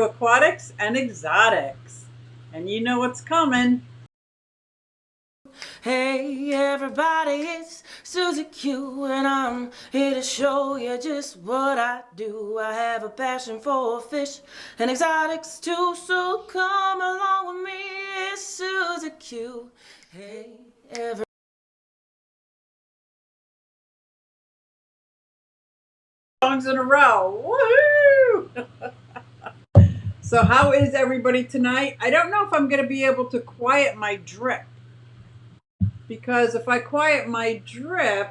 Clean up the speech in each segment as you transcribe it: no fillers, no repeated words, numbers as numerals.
Aquatics and exotics. And you know what's coming. Hey everybody, it's Susie Q, and I'm here to show you just what I do. I have a passion for fish and exotics too, so come along with me. It's Susie Q. Hey everybody. Songs in a row. Woohoo! So, how is everybody tonight? I don't know if I'm going to be able to quiet my drip because if I quiet my drip,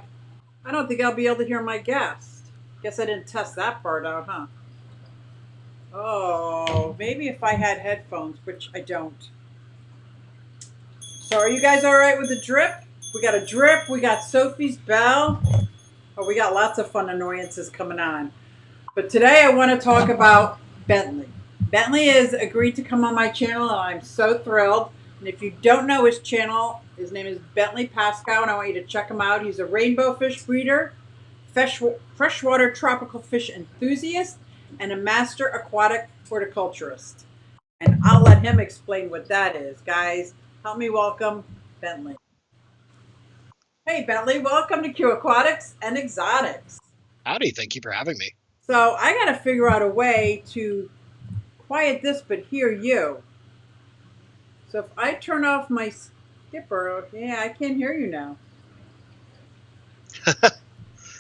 I don't think I'll be able to hear my guest. Guess I didn't test that part out, huh? Oh, maybe if I had headphones, which I don't. So, are you guys all right with the drip? We got a drip, we got Sophie's bell. Oh, we got lots of fun annoyances coming on. But today I want to talk about Bentley. Bentley has agreed to come on my channel, and I'm so thrilled. And if you don't know his channel, his name is Bentley Pascoe, and I want you to check him out. He's a rainbow fish breeder, freshwater tropical fish enthusiast, and a master aquatic horticulturist. And I'll let him explain what that is. Guys, help me welcome Bentley. Hey, Bentley, welcome to Q Aquatics and Exotics. Howdy, thank you for having me. So I got to figure out a way to quiet this but hear you. So if I turn off my skipper, yeah, I can't hear you now.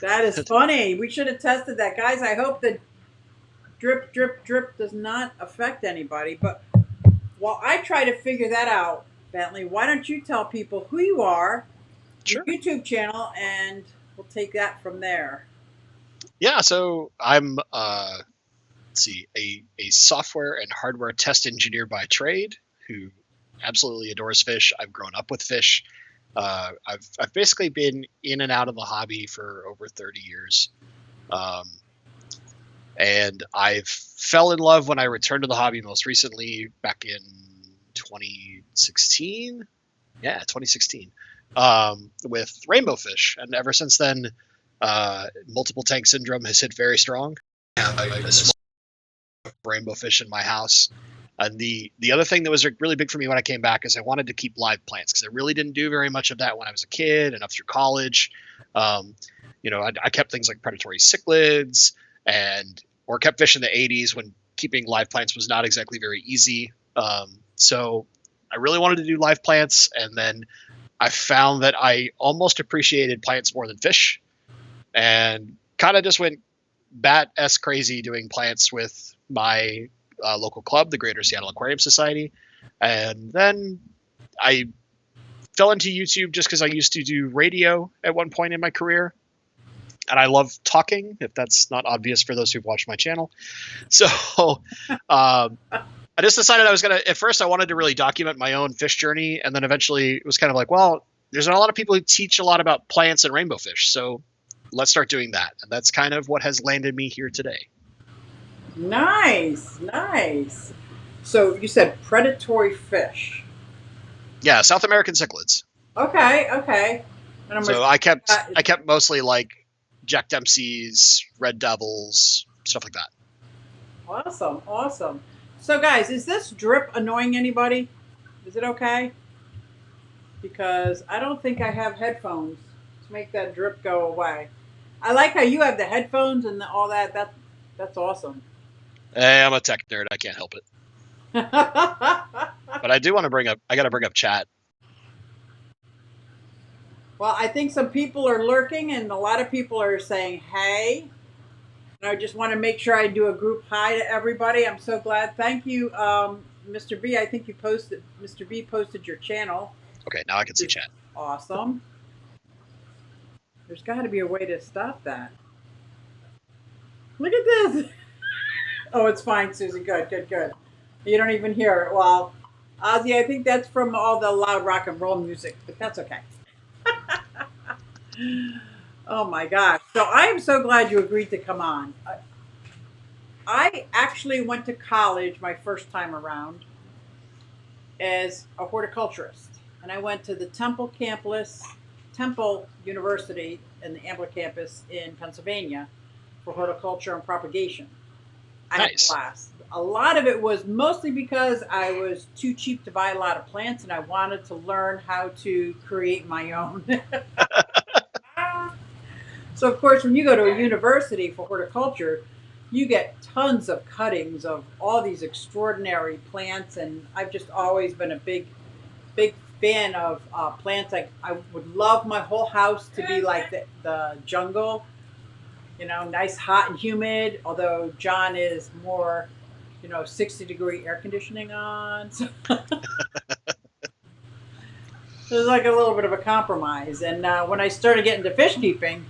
That is funny. We should have tested that. Guys, I hope that drip, drip, drip does not affect anybody. But while I try to figure that out, Bentley, why don't you tell people who you are, Sure. your YouTube channel, and we'll take that from there. Yeah, so I'm a software and hardware test engineer by trade who absolutely adores fish. I've grown up with fish. I've basically been in and out of the hobby for over 30 years. And I fell in love when I returned to the hobby most recently back in 2016. Yeah, 2016. With rainbow fish. And ever since then, multiple tank syndrome has hit very strong. I have a small rainbow fish in my house. And the other thing that was really big for me when I came back is I wanted to keep live plants because I really didn't do very much of that when I was a kid and up through college. I kept things like predatory cichlids or kept fish in the 80s when keeping live plants was not exactly very easy. So I really wanted to do live plants, and then I found that I almost appreciated plants more than fish, and kind of just went bat-esque crazy doing plants with my local club, the Greater Seattle Aquarium Society. And then I fell into YouTube just because I used to do radio at one point in my career. And I love talking, if that's not obvious for those who've watched my channel. So I just decided I was going to, at first I wanted to really document my own fish journey. And then eventually it was kind of like, well, there's not a lot of people who teach a lot about plants and rainbow fish. So let's start doing that. And that's kind of what has landed me here today. Nice, nice. So you said predatory fish. Yeah, South American cichlids. Okay, okay. So I kept mostly like Jack Dempsey's, red devils, stuff like that. Awesome, awesome. So guys, is this drip annoying anybody? Is it okay? Because I don't think I have headphones to make that drip go away. I like how you have the headphones and all that. That's awesome. Hey, I'm a tech nerd. I can't help it. But I do want to I got to bring up chat. Well, I think some people are lurking and a lot of people are saying, hey. And I just want to make sure I do a group hi to everybody. I'm so glad. Thank you, Mr. B. I think Mr. B posted your channel. Okay, now I can see chat. Awesome. There's got to be a way to stop that. Look at this. Oh, it's fine, Susie. Good, good, good. You don't even hear it. Well, Ozzy, I think that's from all the loud rock and roll music, but that's okay. Oh my gosh. So I am so glad you agreed to come on. I actually went to college my first time around as a horticulturist. And I went to the Temple University in the Ambler campus in Pennsylvania for horticulture and propagation. I had a blast. a lot of it was mostly because I was too cheap to buy a lot of plants and I wanted to learn how to create my own. So, of course, when you go to a university for horticulture, you get tons of cuttings of all these extraordinary plants. And I've just always been a big fan of plants. I would love my whole house to be like the jungle, nice, hot, and humid. Although John is more, 60-degree air conditioning on. So there's like a little bit of a compromise. And when I started getting to fish keeping,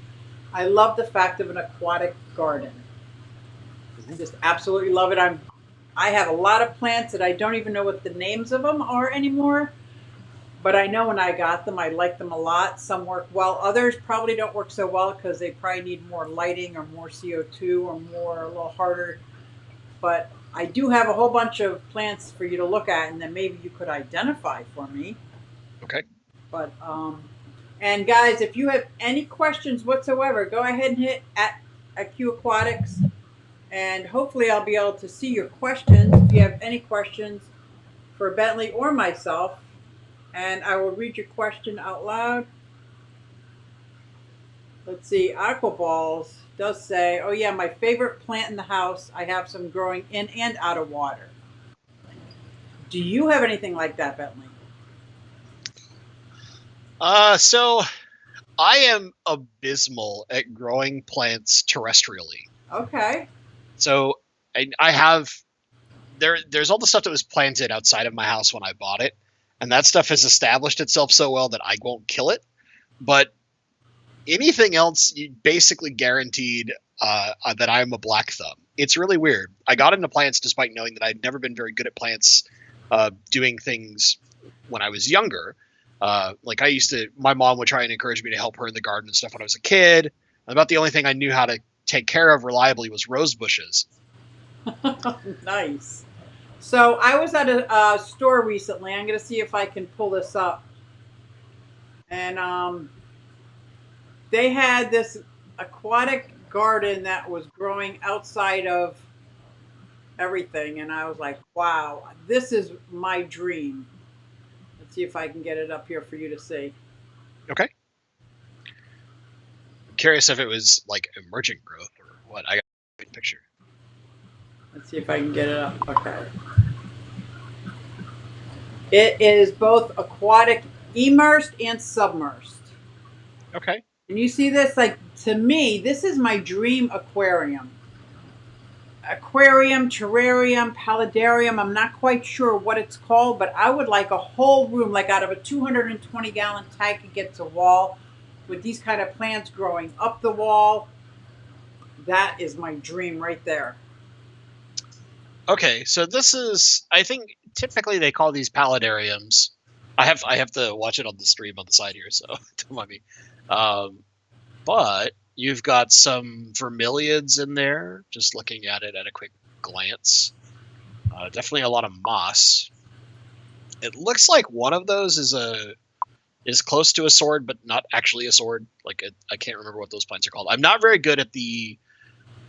I love the fact of an aquatic garden. I just absolutely love it. I have a lot of plants that I don't even know what the names of them are anymore. But I know when I got them, I like them a lot. Some work well. Others probably don't work so well because they probably need more lighting or more CO2 or more a little harder. But I do have a whole bunch of plants for you to look at, and then maybe you could identify for me. Okay. But and guys, if you have any questions whatsoever, go ahead and hit at Q Aquatics, and hopefully I'll be able to see your questions. If you have any questions for Bentley or myself, and I will read your question out loud. Let's see, Aquaballs does say, oh yeah, my favorite plant in the house. I have some growing in and out of water. Do you have anything like that, Bentley? So I am abysmal at growing plants terrestrially. Okay. So I have there's all the stuff that was planted outside of my house when I bought it, and that stuff has established itself so well that I won't kill it. But anything else, you basically guaranteed that I'm a black thumb. It's really weird. I got into plants despite knowing that I'd never been very good at plants, doing things when I was younger. Like my mom would try and encourage me to help her in the garden and stuff when I was a kid. About the only thing I knew how to take care of reliably was rose bushes. Nice. So I was at a store recently. I'm going to see if I can pull this up. And they had this aquatic garden that was growing outside of everything. And I was like, wow, this is my dream. Let's see if I can get it up here for you to see. Okay. I'm curious if it was like emergent growth or what. I got a picture. Let's see if I can get it up. Okay. It is both aquatic immersed and submersed. Okay. And you see this? Like, to me, this is my dream aquarium. Aquarium, terrarium, paludarium. I'm not quite sure what it's called, but I would like a whole room, like out of a 220-gallon tank, it gets a wall with these kind of plants growing up the wall. That is my dream right there. Okay, so this is, I think typically they call these paludariums. I have to watch it on the stream on the side here, so don't mind me. But you've got some vermilions in there, just looking at it at a quick glance. Definitely a lot of moss. It looks like one of those is close to a sword, but not actually a sword. I can't remember what those plants are called. I'm not very good at the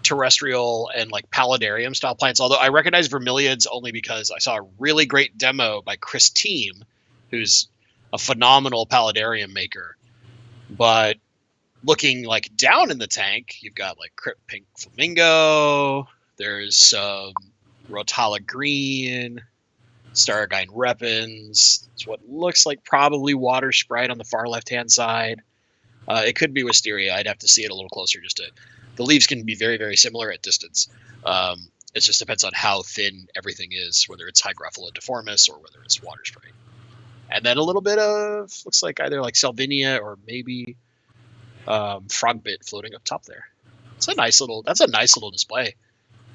terrestrial and like paludarium style plants, although I recognize vermilions only because I saw a really great demo by Chris Team, who's a phenomenal paludarium maker. But looking like down in the tank, you've got like crypt pink flamingo, there's some rotala green, stargine repens. It's what looks like probably water sprite on the far left hand side. It could be wisteria. I'd have to see it a little closer just to. The leaves can be very, very similar at distance. It just depends on how thin everything is, whether it's Hygrophila deformis or whether it's water sprite. And then a little bit of, looks like either like Salvinia or maybe frogbit floating up top there. That's a nice little display.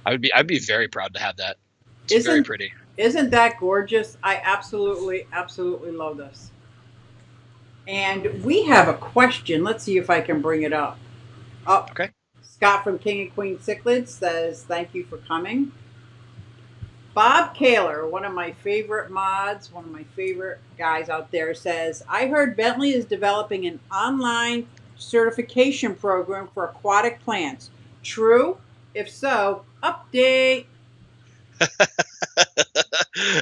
I'd be very proud to have that. It's very pretty. Isn't that gorgeous? I absolutely, absolutely love this. And we have a question. Let's see if I can bring it up. Oh, okay. Scott from King and Queen Cichlids says, thank you for coming. Bob Kaler, one of my favorite mods, one of my favorite guys out there, says, I heard Bentley is developing an online certification program for aquatic plants. True? If so, update.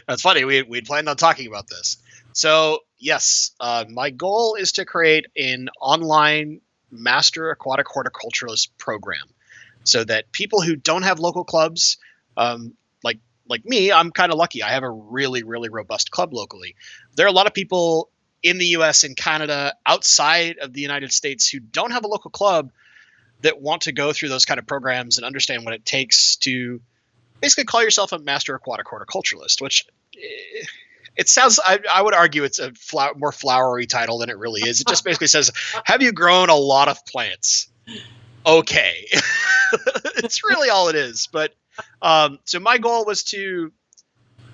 That's funny. We'd planned on talking about this. So yes, my goal is to create an online master aquatic horticulturalist program, so that people who don't have local clubs, um, like me, I'm kind of lucky. I have a really really robust club locally. There are a lot of people in the U.S. and Canada, outside of the United States, who don't have a local club that want to go through those kind of programs and understand what it takes to basically call yourself a master aquatic horticulturalist, which it sounds, I would argue it's a more flowery title than it really is. It just basically says, have you grown a lot of plants? Okay. It's really all it is. But so my goal was to,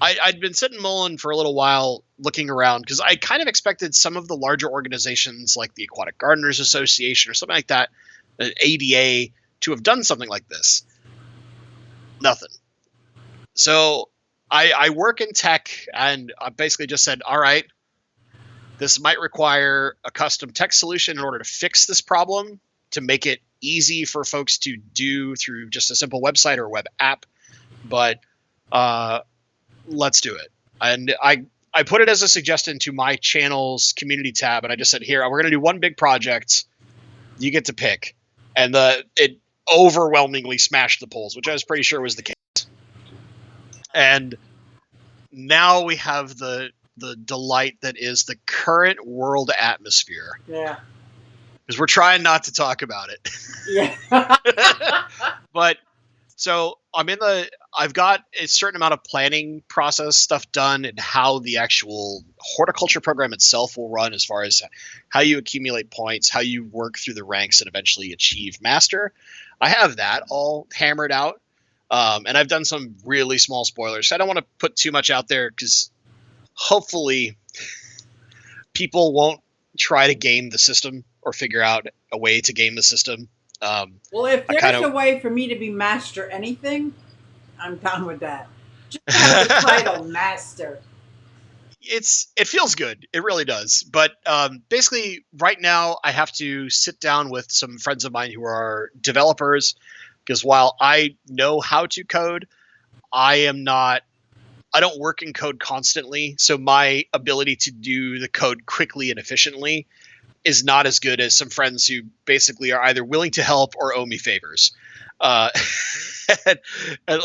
I'd been sitting mulling for a little while looking around, because I kind of expected some of the larger organizations like the Aquatic Gardeners Association or something like that, ADA, to have done something like this. Nothing. So I work in tech, and I basically just said, all right, this might require a custom tech solution in order to fix this problem, to make it easy for folks to do through just a simple website or web app. But let's do it. And I put it as a suggestion to my channel's community tab, and I just said, here, we're going to do one big project. You get to pick. And it overwhelmingly smashed the polls, which I was pretty sure was the case. And now we have the delight that is the current world atmosphere. Yeah. Because we're trying not to talk about it. Yeah. But so I've got a certain amount of planning process stuff done, and how the actual horticulture program itself will run, as far as how you accumulate points, how you work through the ranks and eventually achieve master. I have that all hammered out. And I've done some really small spoilers. I don't want to put too much out there, because hopefully people won't try to game the system or figure out a way to game the system. Well, if there's a way for me to be master anything, I'm down with that. Just have the title master. It feels good. It really does. But basically, right now, I have to sit down with some friends of mine who are developers, because while I know how to code, I don't work in code constantly. So my ability to do the code quickly and efficiently is not as good as some friends who basically are either willing to help or owe me favors. And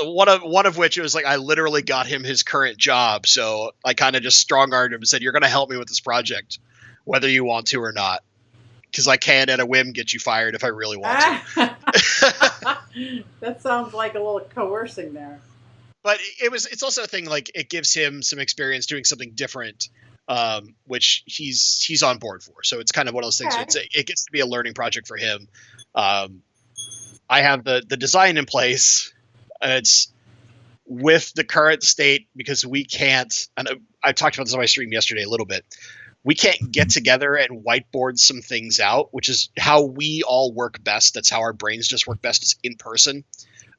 one of which, it was like, I literally got him his current job. So I kind of just strong-armed him and said, you're going to help me with this project, whether you want to or not. Because I can, at a whim, get you fired if I really want to. That sounds like a little coercing there. But it's also a thing, like, it gives him some experience doing something different, which he's on board for. So it's kind of one of those things. Okay. It gets to be a learning project for him. I have the design in place, and it's with the current state, because we can't, and I talked about this on my stream yesterday a little bit, we can't get together and whiteboard some things out, which is how we all work best. That's how our brains just work best, is in person.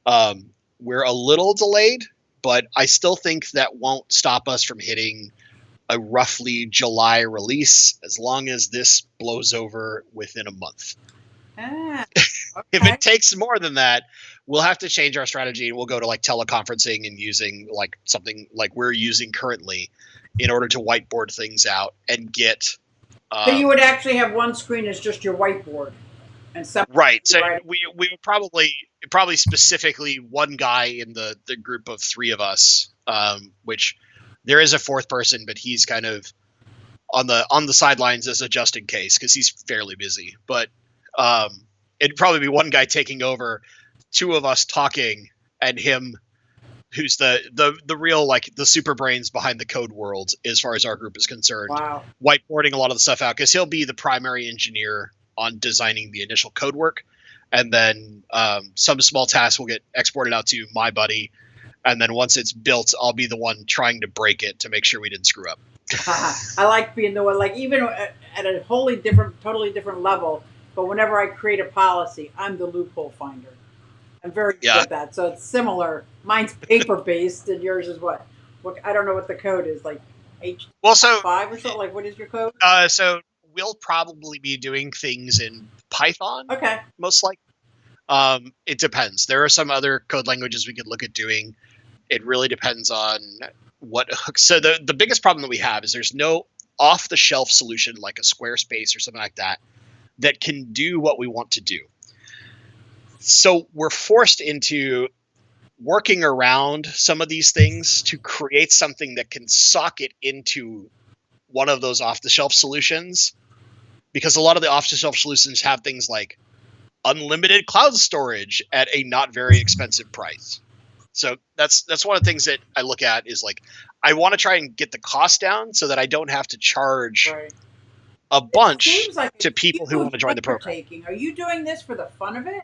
We're a little delayed, but I still think that won't stop us from hitting a roughly July release, as long as this blows over within a month. Okay. If it takes more than that, we'll have to change our strategy, and we'll go to like teleconferencing and using like something like we're using currently in order to whiteboard things out and get. So you would actually have one screen as just your whiteboard, and right. So we would probably specifically one guy in the group of three of us, which there is a fourth person, but he's kind of on the sidelines as a just in case, because he's fairly busy. But it'd probably be one guy taking over, two of us talking, and him, who's the real, like, the super brains behind the code world as far as our group is concerned. Wow. Whiteboarding a lot of the stuff out, because he'll be the primary engineer on designing the initial code work, and then some small tasks will get exported out to my buddy, and then once it's built, I'll be the one trying to break it to make sure we didn't screw up. I like being the one, like, even at a totally different level, but whenever I create a policy, I'm the loophole finder. I'm very good at that. So it's similar. Mine's paper-based, and yours is what? I don't know what the code is, like H5 or something? Like, what is your code? So we'll probably be doing things in Python. Okay. Most likely. It depends. There are some other code languages we could look at doing. It really depends on what hooks. So the biggest problem that we have is there's no off-the-shelf solution like a Squarespace or something like that that can do what we want to do. So we're forced into working around some of these things to create something that can socket into one of those off-the-shelf solutions, because a lot of the off-the-shelf solutions have things like unlimited cloud storage at a not very expensive price. So that's one of the things that I look at is like, I want to try and get the cost down so that I don't have to charge a bunch like to people who want to join the program. Are you doing this for the fun of it?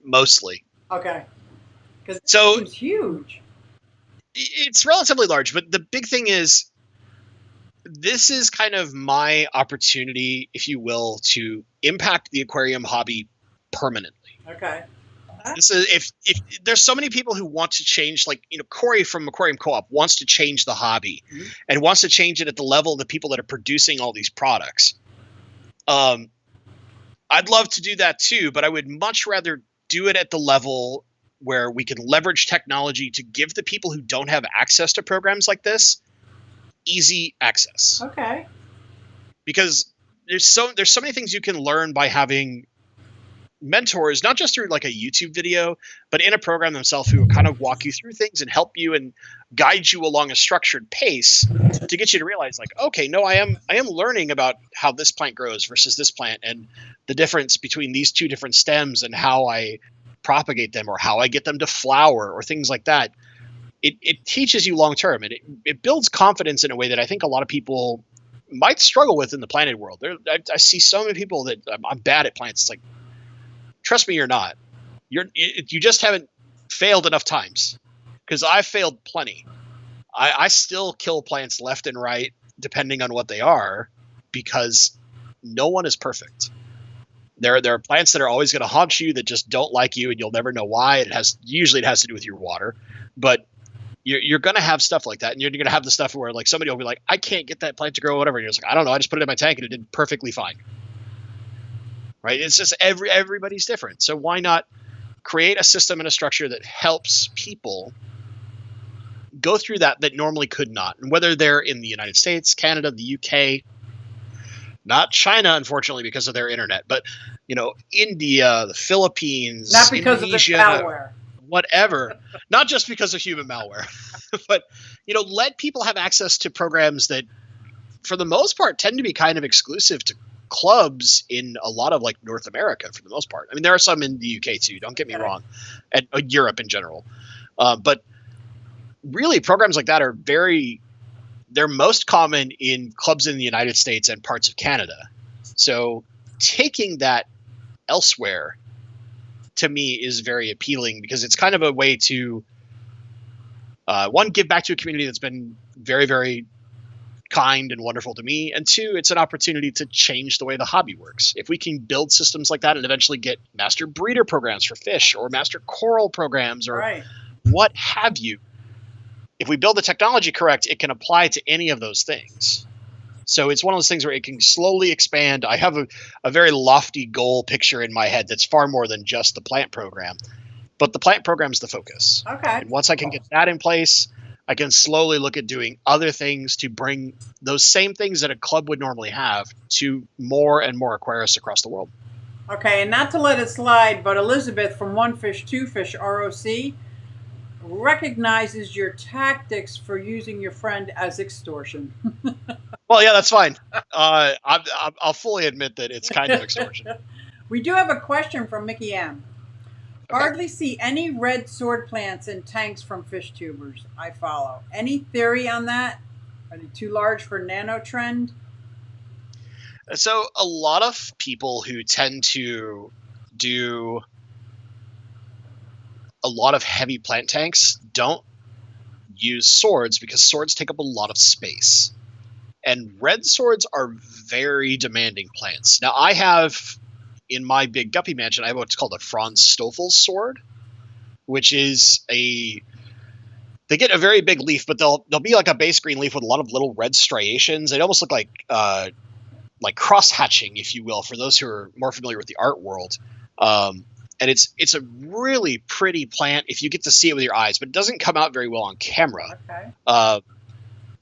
Mostly. Okay. Because it So seems huge. it's relatively large, but the big thing is this is kind of my opportunity, if you will, to impact the aquarium hobby permanently. Okay. This is if there's so many people who want to change, like, you know, Corey from Aquarium Co-op wants to change the hobby and wants to change it at the level of the people that are producing all these products. I'd love to do that too, but I would much rather do it at the level where we can leverage technology to give the people who don't have access to programs like this easy access. Okay. Because there's so many things you can learn by having mentors, not just through like a YouTube video, but in a program themselves, who kind of walk you through things and help you and guide you along a structured pace to get you to realize, like, okay, no, I am learning about how this plant grows versus this plant, and the difference between these two different stems and how I propagate them or how I get them to flower or things like that. It teaches you long term, and it builds confidence in a way that I think a lot of people might struggle with in the planted world. I see so many people that I'm bad at plants. It's like, trust me, you're not. You just haven't failed enough times, because I've failed plenty. I still kill plants left and right, depending on what they are, because no one is perfect. There are plants that are always going to haunt you, that just don't like you, and you'll never know why. Usually it has to do with your water, but you're going to have stuff like that, and you're going to have the stuff where, like, somebody will be like, I can't get that plant to grow, whatever. And you're just like, I don't know, I just put it in my tank and it did perfectly fine. Right? It's just everybody's different. So why not create a system and a structure that helps people go through that normally could not? And whether they're in the United States, Canada, the UK, not China, unfortunately, because of their internet, but, you know, India, the Philippines, not because Indonesia, of the malware. Whatever, not just because of human malware, but, you know, let people have access to programs that, for the most part, tend to be kind of exclusive to clubs in a lot of, like, North America, for the most part. I mean, there are some in the UK too, don't get me wrong, and Europe in general. But really, programs like that they're most common in clubs in the United States and parts of Canada. So taking that elsewhere, to me, is very appealing, because it's kind of a way to, one, give back to a community that's been very, very kind and wonderful to me, and two, it's an opportunity to change the way the hobby works. If we can build systems like that and eventually get master breeder programs for fish, or master coral programs, or what have you, if we build the technology correct, it can apply to any of those things. So it's one of those things where it can slowly expand. I have a very lofty goal picture in my head that's far more than just the plant program, but the plant program is the focus. Okay. And once I can get that in place, I can slowly look at doing other things to bring those same things that a club would normally have to more and more aquarists across the world. Okay, and not to let it slide, but Elizabeth from One Fish, Two Fish ROC recognizes your tactics for using your friend as extortion. Well, yeah, that's fine. I'll fully admit that it's kind of extortion. We do have a question from Mickey M. Hardly see any red sword plants in tanks from fish tubers. I follow. Any theory on that? Are they too large for nano trend? So a lot of people who tend to do a lot of heavy plant tanks don't use swords, because swords take up a lot of space. And red swords are very demanding plants. Now, I have, in my big guppy mansion, I have what's called a Franz Stoffel's sword, which is they get a very big leaf, but they'll be like a base green leaf with a lot of little red striations. They almost look like cross hatching, if you will, for those who are more familiar with the art world. and it's a really pretty plant if you get to see it with your eyes, but it doesn't come out very well on camera. Okay.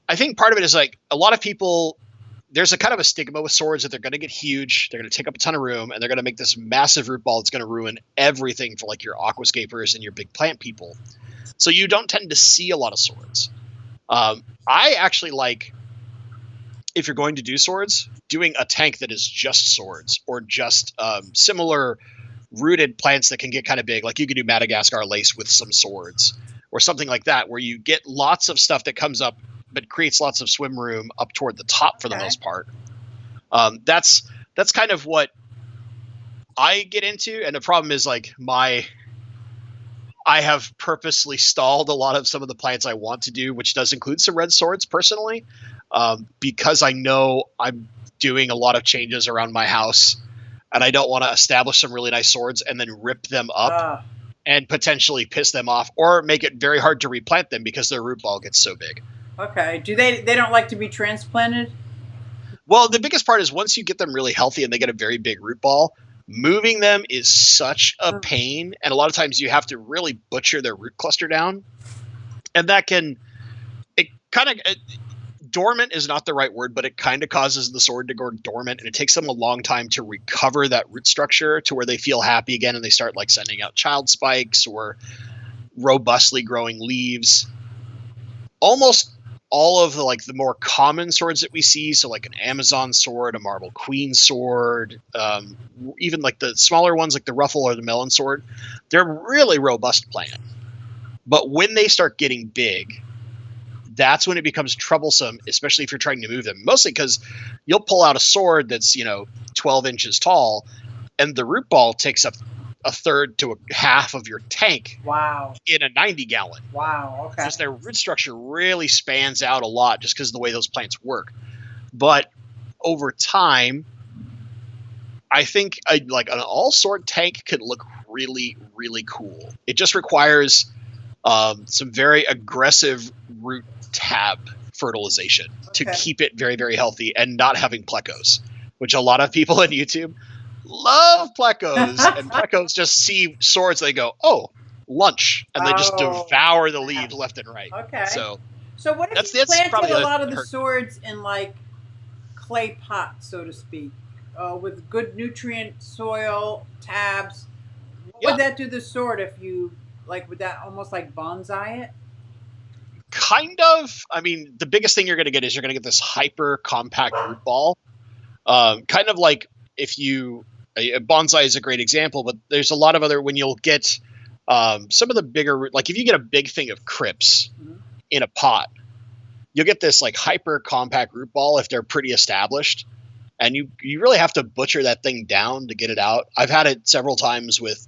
I think part of it is like a lot of people, there's a kind of a stigma with swords that they're going to get huge, they're going to take up a ton of room, and they're going to make this massive root ball that's going to ruin everything for like your aquascapers and your big plant people. So you don't tend to see a lot of swords. I actually like, if you're going to do swords, doing a tank that is just swords or just similar rooted plants that can get kind of big. Like you could do Madagascar lace with some swords or something like that, where you get lots of stuff that comes up but creates lots of swim room up toward the top for the most part. That's kind of what I get into. And the problem is like I have purposely stalled a lot of some of the plants I want to do, which does include some red swords personally, because I know I'm doing a lot of changes around my house and I don't want to establish some really nice swords and then rip them up and potentially piss them off or make it very hard to replant them because their root ball gets so big. Okay. Do they don't like to be transplanted? Well, the biggest part is once you get them really healthy and they get a very big root ball, moving them is such a pain. And a lot of times you have to really butcher their root cluster down. And that can, dormant is not the right word, but it kind of causes the sword to go dormant. And it takes them a long time to recover that root structure to where they feel happy again. And they start like sending out child spikes or robustly growing leaves. Almost all of the more common swords that we see, so like an Amazon sword, a Marble Queen sword, even like the smaller ones like the Ruffle or the Melon sword, they're really robust plant. But when they start getting big, that's when it becomes troublesome, especially if you're trying to move them. Mostly because you'll pull out a sword that's 12 inches tall, and the root ball takes up a third to a half of your tank. Wow. In a 90-gallon. Wow. Okay. Because their root structure really spans out a lot just because of the way those plants work. But over time, I think like an all-sword tank could look really, really cool. It just requires some very aggressive root tab fertilization to keep it very, very healthy and not having plecos, which a lot of people on YouTube love plecos, and plecos just see swords, they go, oh, lunch, and they just devour the leaves left and right. Okay. So what if you planted a lot of the swords in like clay pots, so to speak, with good nutrient soil tabs? What would that do the sword if you would that almost like bonsai it? Kind of. I mean, the biggest thing you're going to get is you're going to get this hyper compact root ball. Kind of like if you, bonsai is a great example, but there's a lot of other, when you'll get some of the bigger, like if you get a big thing of crypts in a pot, you'll get this like hyper compact root ball if they're pretty established. And you really have to butcher that thing down to get it out. I've had it several times with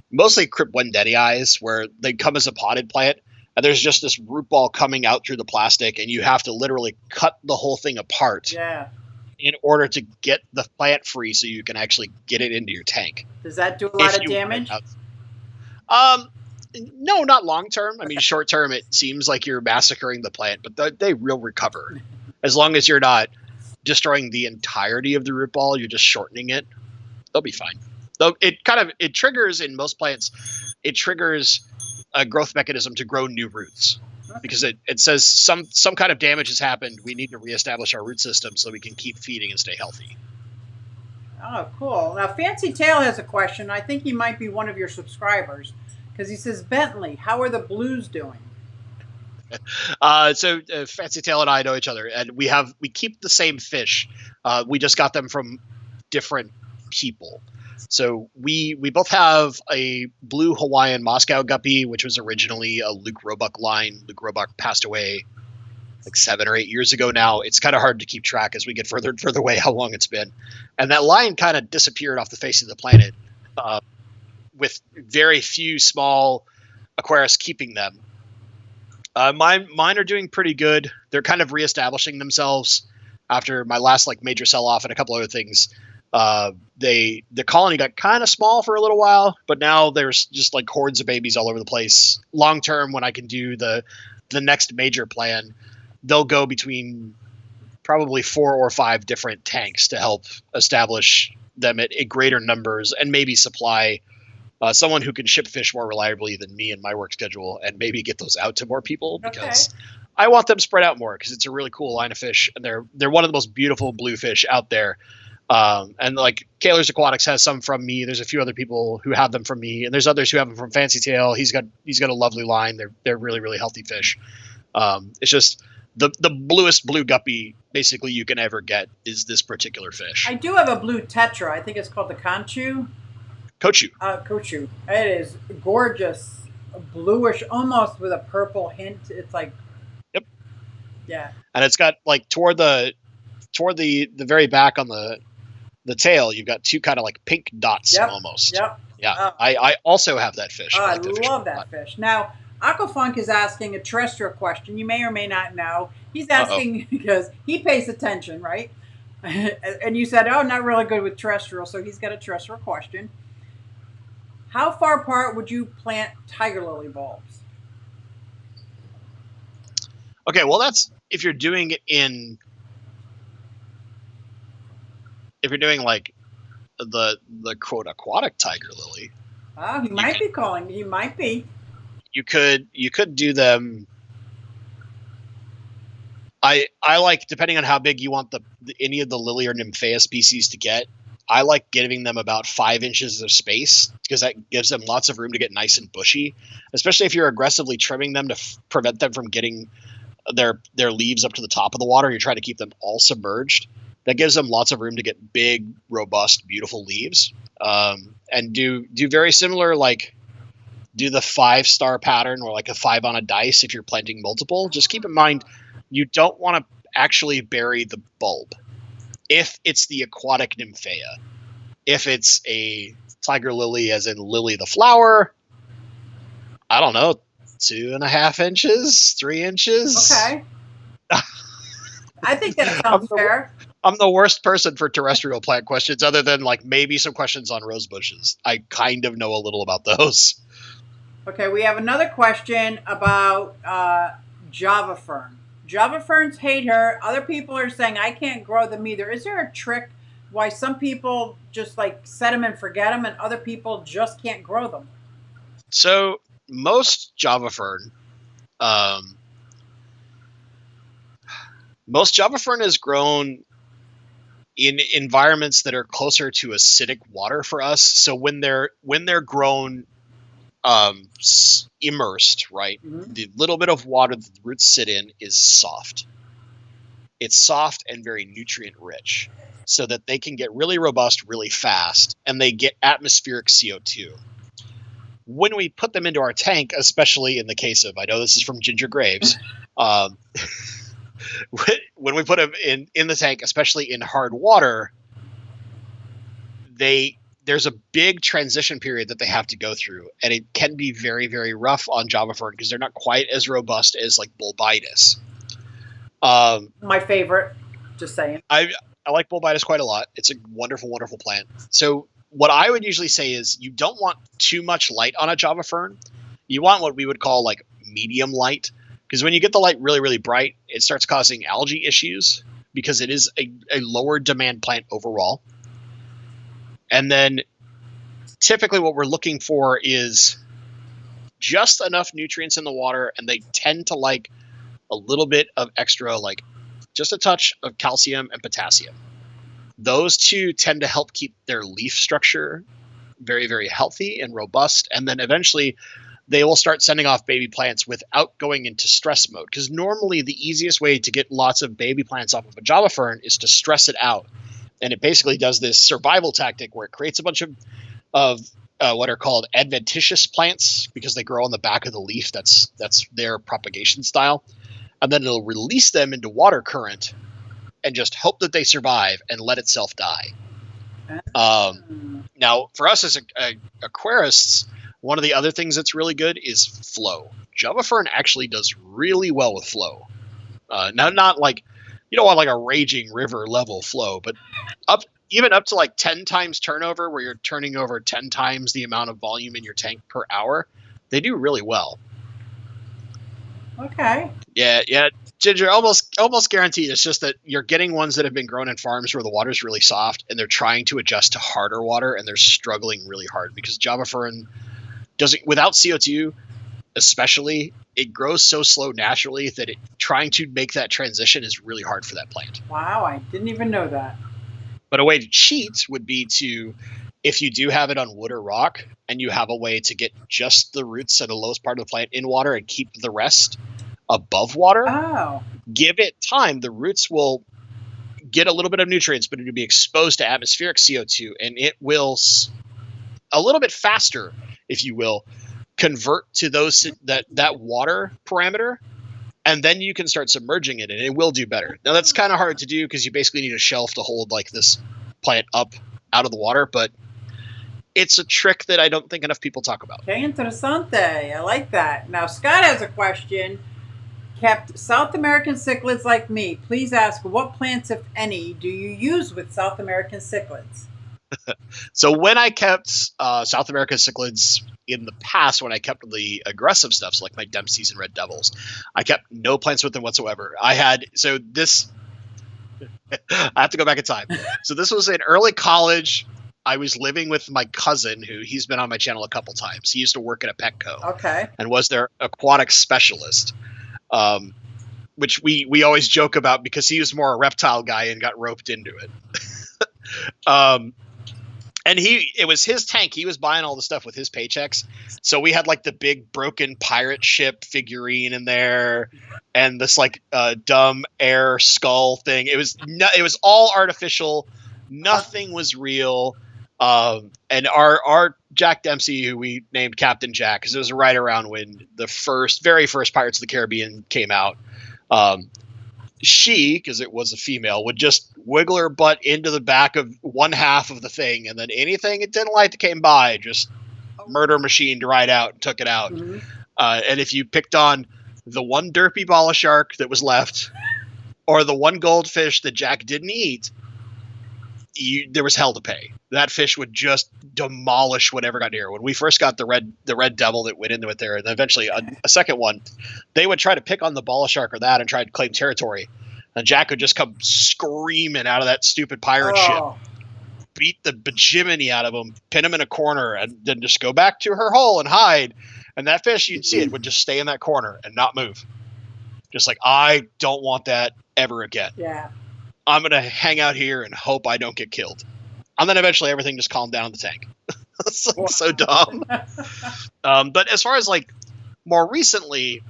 mostly Crypt Wendetii, where they come as a potted plant, and there's just this root ball coming out through the plastic, and you have to literally cut the whole thing apart in order to get the plant free so you can actually get it into your tank. Does that do a lot of damage? No, not long term. I mean, short term, it seems like you're massacring the plant, but they will recover. As long as you're not destroying the entirety of the root ball, you're just shortening it, they'll be fine. Though it triggers in most plants, it triggers a growth mechanism to grow new roots, because it says some kind of damage has happened. We need to reestablish our root system so we can keep feeding and stay healthy. Oh, cool. Now, Fancy Tail has a question. I think he might be one of your subscribers, because he says, Bentley, how are the blues doing? So Fancy Tail and I know each other, and we keep the same fish. We just got them from different people. So we both have a blue Hawaiian Moscow guppy, which was originally a Luke Roebuck line. Luke Roebuck passed away like 7 or 8 years ago now. It's kind of hard to keep track as we get further and further away how long it's been. And that line kind of disappeared off the face of the planet, with very few small aquarists keeping them. Mine are doing pretty good. They're kind of reestablishing themselves after my last major sell-off and a couple other things. The colony got kind of small for a little while, but now there's just hordes of babies all over the place. Long term, when I can do the next major plan, they'll go between probably 4 or 5 different tanks to help establish them at greater numbers and maybe supply someone who can ship fish more reliably than me and my work schedule, and maybe get those out to more people, because I want them spread out more, because it's a really cool line of fish, and they're one of the most beautiful blue fish out there. And like Kaler's Aquatics has some from me. There's a few other people who have them from me, and there's others who have them from Fancy Tail. He's got a lovely line. They're really, really healthy fish. It's just the bluest blue guppy basically you can ever get is this particular fish. I do have a blue tetra. I think it's called the Kochu. Kochu. It is gorgeous, bluish, almost with a purple hint. It's like, yep, yeah. And it's got like toward the very back on the tail, you've got two kind of like pink dots almost. Yep. Yeah. I also have that fish. I love that fish. Now, Aquafunk is asking a terrestrial question. You may or may not know. He's asking because he pays attention, right? And you said, oh, not really good with terrestrial, so he's got a terrestrial question. How far apart would you plant tiger lily bulbs? Okay, well, that's if you're doing like the quote aquatic tiger lily. Oh, he might be calling. He might be. You could do them. I like, depending on how big you want any of the lily or nymphea species to get, I like giving them about 5 inches of space, because that gives them lots of room to get nice and bushy, especially if you're aggressively trimming them to prevent them from getting their leaves up to the top of the water. You're trying to keep them all submerged. That gives them lots of room to get big, robust, beautiful leaves. And do very similar, like do the 5-star pattern, or like a 5 on a dice if you're planting multiple. Just keep in mind, you don't want to actually bury the bulb if it's the aquatic nymphea. If it's a tiger lily, as in lily the flower, I don't know, 2.5 inches, 3 inches. Okay. I think that sounds fair. I'm the worst person for terrestrial plant questions, other than like maybe some questions on rose bushes. I kind of know a little about those. Okay, we have another question about Java fern. Java ferns hate her. Other people are saying I can't grow them either. Is there a trick why some people just like set them and forget them, and other people just can't grow them? So most Java fern is grown in environments that are closer to acidic water for us. So when they're grown immersed, right? Mm-hmm. The little bit of water that the roots sit in is soft. It's soft and very nutrient rich, so that they can get really robust really fast, and they get atmospheric CO2. When we put them into our tank, especially in the case of, I know this is from Ginger Graves, when we put them in the tank, especially in hard water, there's a big transition period that they have to go through, and it can be very, very rough on Java fern because they're not quite as robust as like Bulbitis. My favorite, just saying. I like Bulbitis quite a lot. It's a wonderful, wonderful plant. So what I would usually say is you don't want too much light on a Java fern. You want what we would call like medium light, because when you get the light really, really bright, it starts causing algae issues because it is a lower demand plant overall. And then typically what we're looking for is just enough nutrients in the water, and they tend to like a little bit of extra, like just a touch of calcium and potassium. Those two tend to help keep their leaf structure very, very healthy and robust. And then eventually they will start sending off baby plants without going into stress mode. Because normally the easiest way to get lots of baby plants off of a Java fern is to stress it out. And it basically does this survival tactic where it creates a bunch of what are called adventitious plants, because they grow on the back of the leaf. That's their propagation style. And then it'll release them into water current and just hope that they survive and let itself die. Now, for us as aquarists, one of the other things that's really good is flow. Java fern actually does really well with flow. Now, not like, you don't want like a raging river level flow, but even up to like 10 times turnover, where you're turning over 10 times the amount of volume in your tank per hour, they do really well. Okay. Yeah, Ginger, almost guaranteed. It's just that you're getting ones that have been grown in farms where the water's really soft, and they're trying to adjust to harder water, and they're struggling really hard because Java fern doesn't, without CO2, especially, it grows so slow naturally that trying to make that transition is really hard for that plant. Wow, I didn't even know that. But a way to cheat would be to, if you do have it on wood or rock, and you have a way to get just the roots at the lowest part of the plant in water and keep the rest above water, Oh. give it time, the roots will get a little bit of nutrients, but it'll be exposed to atmospheric CO2, and it will a little bit faster, if you will, convert to that water parameter, and then you can start submerging it, and it will do better. Now that's kind of hard to do because you basically need a shelf to hold like this plant up out of the water, but it's a trick that I don't think enough people talk about. Okay, interessante. I like that. Now Scott has a question. Kept South American cichlids like me. Please ask, what plants, if any, do you use with South American cichlids? So when I kept South American cichlids in the past, when I kept the aggressive stuff, so like my Dempseys and Red Devils, I kept no plants with them whatsoever. I have to go back in time. So this was in early college. I was living with my cousin, who he's been on my channel a couple times. He used to work at a Petco. Okay. And was their aquatic specialist. Which we always joke about because he was more a reptile guy and got roped into it. And it was his tank. He was buying all the stuff with his paychecks. So we had like the big broken pirate ship figurine in there, and this like dumb air skull thing. It was all artificial. Nothing was real. And our Jack Dempsey, who we named Captain Jack, because it was right around when the very first Pirates of the Caribbean came out. She, because it was a female, would just wiggle her butt into the back of one half of the thing, and then anything it didn't like that came by, just murder machined right out and took it out. Mm-hmm. And if you picked on the one derpy bala shark that was left, or the one goldfish that Jack didn't eat, there was hell to pay. That fish would just demolish whatever got near. When we first got the red devil that went into it there, and then eventually a second one, they would try to pick on the bala shark or that and try to claim territory. And Jack would just come screaming out of that stupid pirate ship, beat the bajiminy out of him, pin him in a corner, and then just go back to her hole and hide. And that fish, you'd see it, would just stay in that corner and not move. Just like, I don't want that ever again. Yeah. I'm going to hang out here and hope I don't get killed. And then eventually everything just calmed down in the tank. It's like so dumb. But as far as like more recently,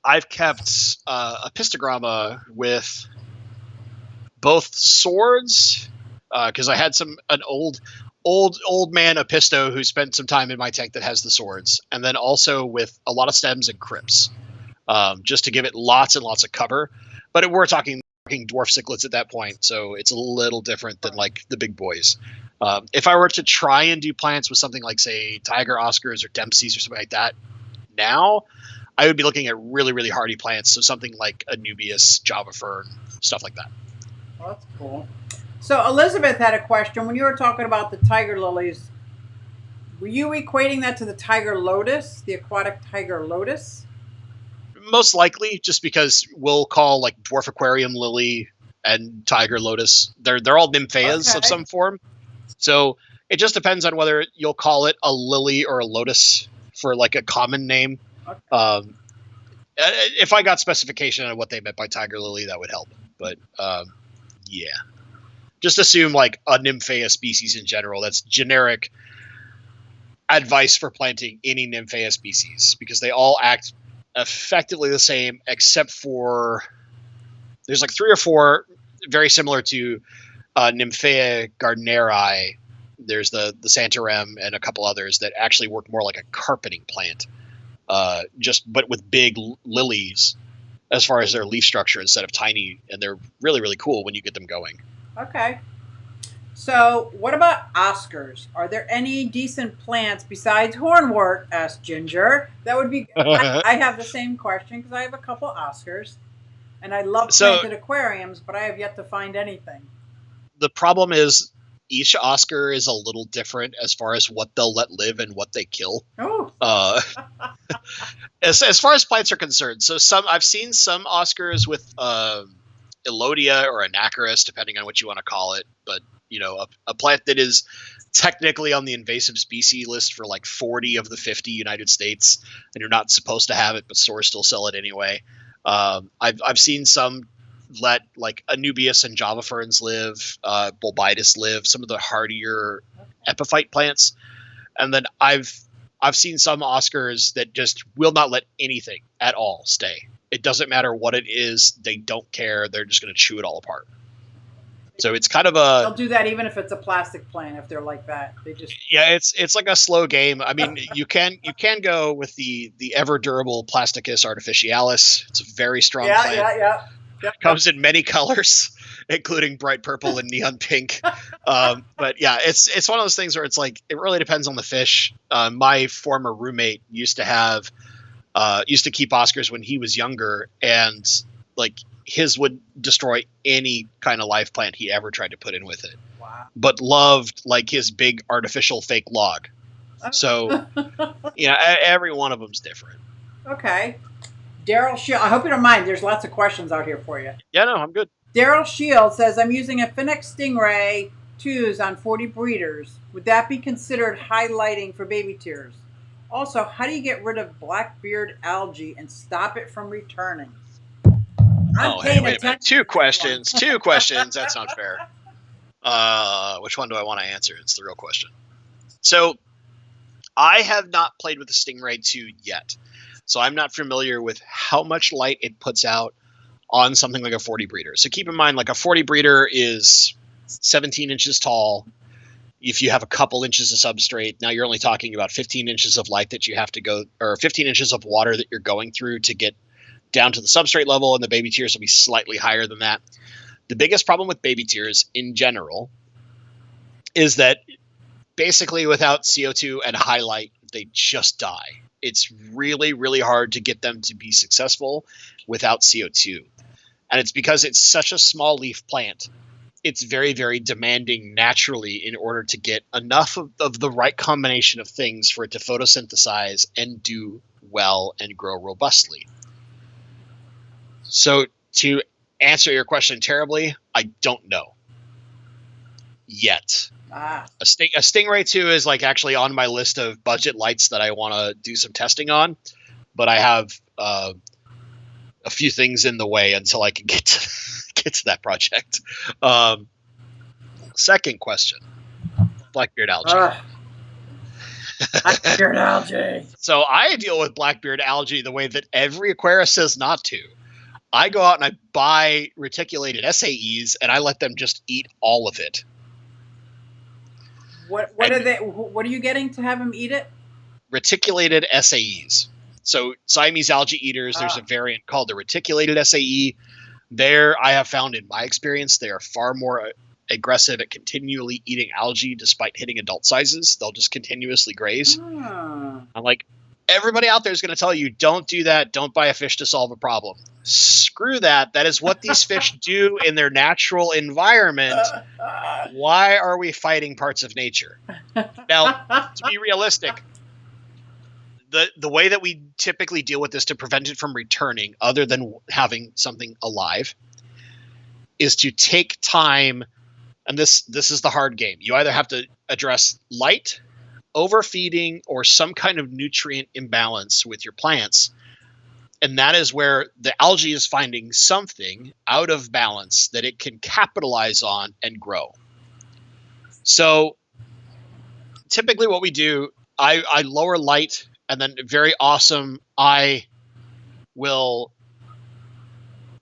I've kept a pistogramma with both swords, because I had an old man apisto who spent some time in my tank that has the swords, and then also with a lot of stems and crypts, just to give it lots and lots of cover. But we're talking dwarf cichlids at that point, so it's a little different than like the big boys. If I were to try and do plants with something like, say, tiger Oscars or Dempseys or something like that now, I would be looking at really, really hardy plants, so something like Anubias, Java fern, stuff like that. Well, that's cool. So Elizabeth had a question. When you were talking about the tiger lilies, were you equating that to the tiger lotus, the aquatic tiger lotus? Most likely, just because we'll call like dwarf aquarium lily and tiger lotus, they're all nymphaeas of some form. So it just depends on whether you'll call it a lily or a lotus for like a common name. Okay. If I got specification on what they meant by tiger lily, that would help. But yeah, just assume like a nymphaea species in general. That's generic advice for planting any nymphaea species, because they all act effectively the same, except for there's like 3 or 4 very similar to Nymphaea gardneri. There's the Santarem and a couple others that actually work more like a carpeting plant, but with big lilies as far as their leaf structure instead of tiny, and they're really, really cool when you get them going. Okay. So what about Oscars? Are there any decent plants besides hornwort? Asked Ginger. That would be. I have the same question because I have a couple Oscars, and I love planted aquariums, but I have yet to find anything. The problem is each Oscar is a little different as far as what they'll let live and what they kill. Oh. As far as plants are concerned, so I've seen some Oscars with Elodia or Anacharis, depending on what you want to call it. But a plant that is technically on the invasive species list for like 40 of the 50 United States, and you're not supposed to have it, but stores still sell it anyway. I've seen some let like Anubias and Java ferns live, Bulbitis live, some of the hardier epiphyte plants, and then I've seen some Oscars that just will not let anything at all stay. It doesn't matter what it is; they don't care. They're just going to chew it all apart. So it's kind of They'll do that even if it's a plastic plant. If they're like that, they just it's like a slow game. I mean, you can go with the ever durable Plasticus artificialis. It's a very strong plant. Yeah. Comes in many colors, including bright purple and neon pink. But yeah, it's one of those things where it's like it really depends on the fish. My former roommate used to keep Oscars when he was younger, and like his would destroy any kind of live plant he ever tried to put in with it. Wow. But loved like his big artificial fake log. So every one of them's different. Okay. Daryl Shield, I hope you don't mind. There's lots of questions out here for you. Yeah, no, I'm good. Daryl Shield says, I'm using a Phoenix Stingray 2s on 40 breeders. Would that be considered highlighting for baby tears? Also, how do you get rid of blackbeard algae and stop it from returning? Hey, wait a minute. Two questions. That's not fair. Which one do I want to answer? It's the real question. So I have not played with the Stingray 2 yet. So I'm not familiar with how much light it puts out on something like a 40 breeder. So keep in mind, like a 40 breeder is 17 inches tall. If you have a couple inches of substrate, now you're only talking about 15 inches of light that you have to go, or 15 inches of water that you're going through to get down to the substrate level, and the baby tears will be slightly higher than that. The biggest problem with baby tears in general is that basically without CO2 and high light, they just die. It's really, really hard to get them to be successful without CO2. And it's because it's such a small leaf plant. It's very, very demanding naturally in order to get enough of the right combination of things for it to photosynthesize and do well and grow robustly. So to answer your question terribly, I don't know yet. A Stingray 2 is like actually on my list of budget lights that I want to do some testing on, but I have a few things in the way until I can get to that project. Second question, blackbeard algae. Blackbeard algae. So I deal with blackbeard algae the way that every aquarist says not to. I go out and I buy reticulated SAEs and I let them just eat all of it. What are you getting to have them eat it? Reticulated SAEs. So Siamese algae eaters, there's a variant called the reticulated SAE. There, I have found in my experience, they are far more aggressive at continually eating algae despite hitting adult sizes. They'll just continuously graze. I'm like, everybody out there is going to tell you, don't do that. Don't buy a fish to solve a problem. Screw that. That is what these fish do in their natural environment. Why are we fighting parts of nature? Now, to be realistic, the way that we typically deal with this to prevent it from returning, other than having something alive, is to take time. And this is the hard game. You either have to address light, overfeeding, or some kind of nutrient imbalance with your plants. And that is where the algae is finding something out of balance that it can capitalize on and grow. So typically what we do, I lower light, and then very awesome, I will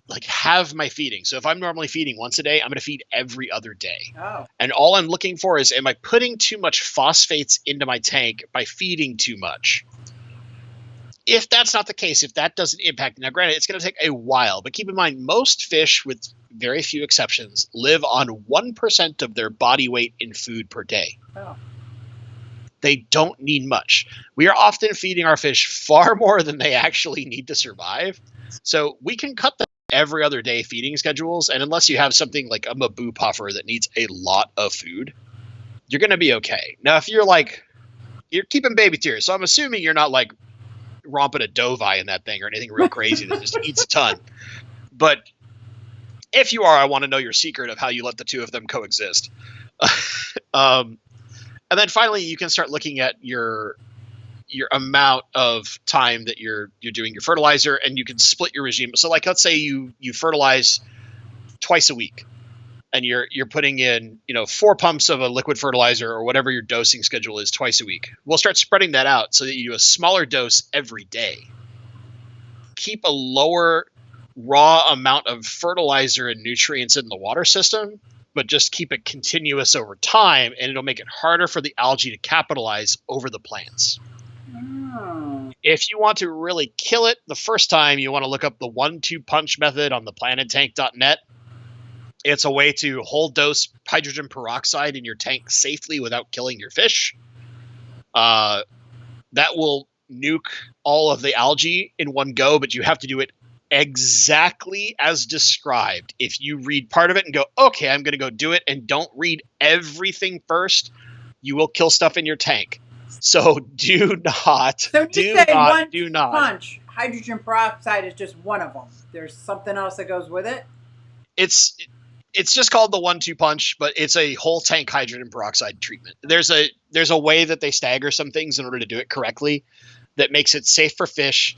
like have my feeding. So if I'm normally feeding once a day, I'm going to feed every other day. And all I'm looking for is, am I putting too much phosphates into my tank by feeding too much? If that's not the case, if that doesn't impact, now granted, it's going to take a while, but keep in mind, most fish, with very few exceptions, live on 1% of their body weight in food per day. They don't need much. We are often feeding our fish far more than they actually need to survive. So we can cut them every other day feeding schedules. And unless you have something like a Mabu puffer that needs a lot of food, you're going to be okay. Now, if you're like, you're keeping baby tears, so I'm assuming you're not like romping a dovi in that thing or anything real crazy that just eats a ton. But if you are, I want to know your secret of how you let the two of them coexist. And then finally, you can start looking at your amount of time that you're doing your fertilizer, and you can split your regime. So like, let's say you fertilize twice a week, and you're putting in 4 pumps of a liquid fertilizer or whatever your dosing schedule is twice a week. We'll start spreading that out so that you do a smaller dose every day. Keep a lower raw amount of fertilizer and nutrients in the water system, but just keep it continuous over time, and it'll make it harder for the algae to capitalize over the plants. Oh. If you want to really kill it the first time, you want to look up the 1-2 punch method on the planettank.net. It's a way to whole dose hydrogen peroxide in your tank safely without killing your fish. That will nuke all of the algae in one go, but you have to do it exactly as described. If you read part of it and go, okay, I'm going to go do it, and don't read everything first, you will kill stuff in your tank. So do not. So you say one do not. punch. Hydrogen peroxide is just one of them. There's something else that goes with it. It's just called the 1-2 punch, but it's a whole tank hydrogen peroxide treatment. There's a way that they stagger some things in order to do it correctly that makes it safe for fish,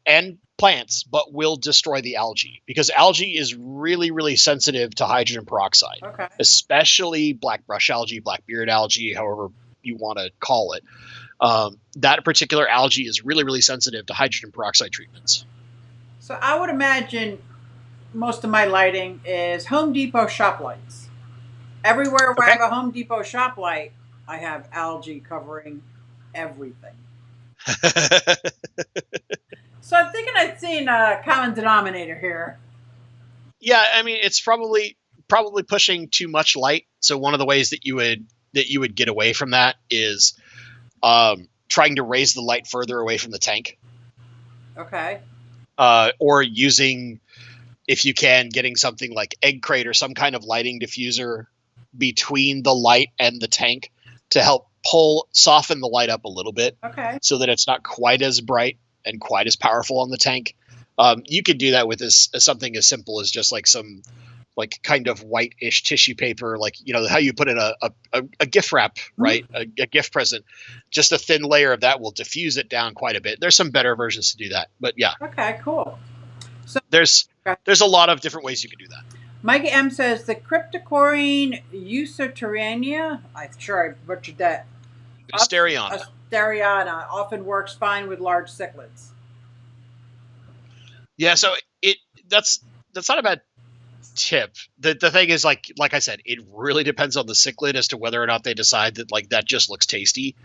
and plants, but will destroy the algae, because algae is really, really sensitive to hydrogen peroxide. Okay. Especially black brush algae, black beard algae, however you want to call it. That particular algae is really, really sensitive to hydrogen peroxide treatments. So I would imagine most of my lighting is Home Depot shop lights. Everywhere where I have a Home Depot shop light, I have algae covering everything. So I'm thinking I've seen a common denominator here. Yeah, I mean, it's probably pushing too much light. So one of the ways that you would get away from that is trying to raise the light further away from the tank. Okay. Or using, if you can, getting something like egg crate or some kind of lighting diffuser between the light and the tank to help soften the light up a little bit. Okay. So that it's not quite as bright and quite as powerful on the tank. You could do that with something as simple as just like some like kind of white-ish tissue paper, like how you put in a gift wrap, right? Mm-hmm. A gift present. Just a thin layer of that will diffuse it down quite a bit. There's some better versions to do that, but yeah. Okay, cool. So there's a lot of different ways you can do that. Mike M says the Cryptocorin Eusoterrania, I'm sure I butchered that. Asteriana often works fine with large cichlids. Yeah, so that's not a bad tip. The thing is, like I said, it really depends on the cichlid as to whether or not they decide that like that just looks tasty.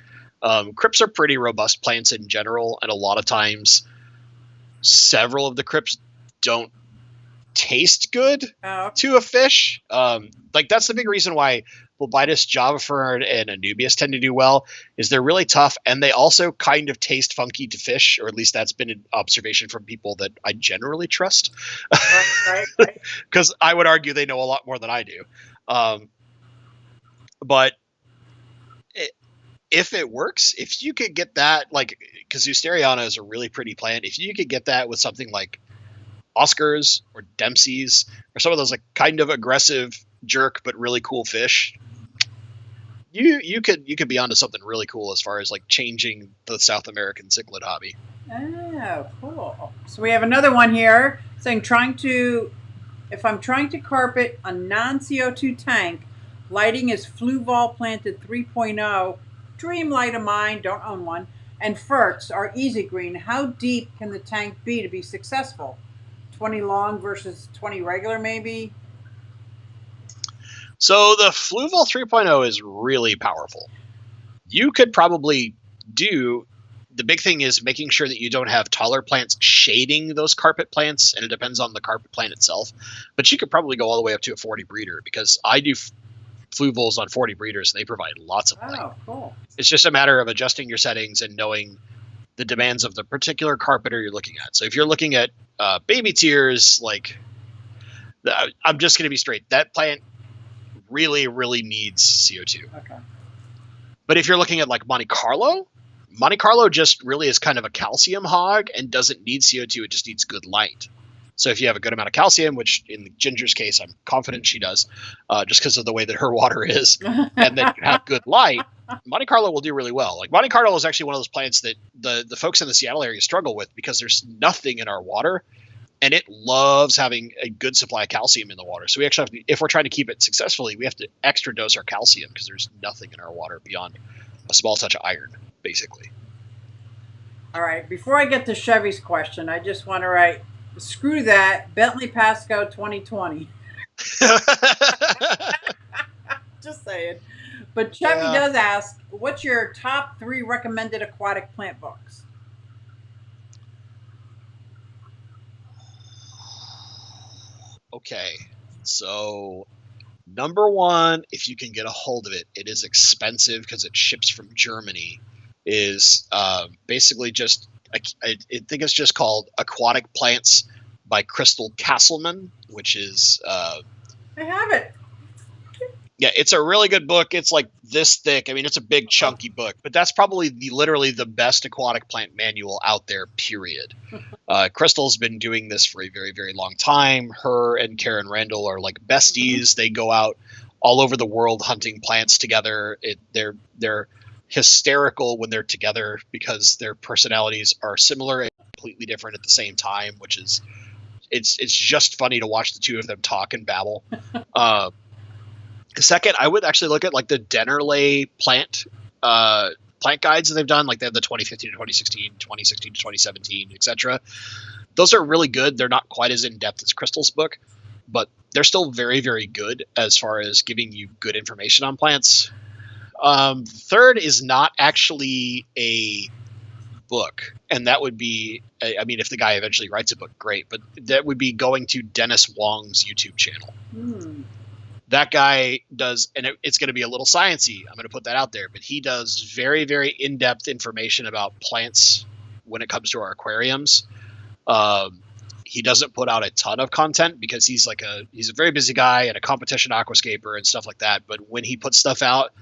Crypts are pretty robust plants in general, and a lot of times several of the crypts don't taste good to a fish. Like that's the big reason why Bulbitis, Java Fern, and Anubias tend to do well, is they're really tough, and they also kind of taste funky to fish, or at least that's been an observation from people that I generally trust. Right. Because I would argue they know a lot more than I do. But if it works, if you could get that, like, because Eusteriana is a really pretty plant, if you could get that with something like Oscars or Dempsey's or some of those like kind of aggressive jerk but really cool fish, you could be onto something really cool as far as like changing the South American cichlid hobby. Oh, cool. So we have another one here saying if I'm trying to carpet a non-CO2 tank, lighting is Fluval Planted 3.0, dream light of mine, don't own one, and Ferts are easy green. How deep can the tank be to be successful? 20 long versus 20 regular maybe? So the Fluval 3.0 is really powerful. You could probably the big thing is making sure that you don't have taller plants shading those carpet plants, and it depends on the carpet plant itself. But you could probably go all the way up to a 40 breeder, because I do Fluvals on 40 breeders, and they provide lots of light. Oh, cool. It's just a matter of adjusting your settings and knowing the demands of the particular carpeter you're looking at. So if you're looking at baby tears, like I'm just going to be straight, that plant really, really needs CO2. Okay. But if you're looking at like Monte Carlo just really is kind of a calcium hog and doesn't need CO2. It just needs good light. So if you have a good amount of calcium, which in Ginger's case, I'm confident she does, just because of the way that her water is, and then you have good light, Monte Carlo will do really well. Like Monte Carlo is actually one of those plants that the folks in the Seattle area struggle with because there's nothing in our water, and it loves having a good supply of calcium in the water. So we actually have to, if we're trying to keep it successfully, we have to extra dose our calcium because there's nothing in our water beyond a small touch of iron, basically. All right. Before I get to Chevy's question, I just want to write, screw that, Bentley Pascoe 2020. Just saying. But Chevy does ask, what's your top 3 recommended aquatic plant books? Okay, so number 1, if you can get a hold of it, it is expensive because it ships from Germany, is basically just, I think it's just called Aquatic Plants by Crystal Castleman, which is... I have it. Yeah, it's a really good book. It's like this thick. I mean, it's a big, chunky book, but that's probably literally the best aquatic plant manual out there, period. Crystal's been doing this for a very, very long time. Her and Karen Randall are like besties. They go out all over the world hunting plants together. They're hysterical when they're together because their personalities are similar and completely different at the same time, which is it's just funny to watch the two of them talk and babble. Second, I would actually look at like the Dennerley plant guides that they've done. Like they have the 2015 to 2016, 2016 to 2017, etc. Those are really good. They're not quite as in depth as Crystal's book, but they're still very, very good as far as giving you good information on plants. Third is not actually a book, and that would be, I mean, if the guy eventually writes a book, great, but that would be going to Dennis Wong's YouTube channel. That guy does, and it's going to be a little sciencey, I'm going to put that out there, but he does very, very in-depth information about plants when it comes to our aquariums. He doesn't put out a ton of content because he's a very busy guy and a competition aquascaper and stuff like that, but when he puts stuff out,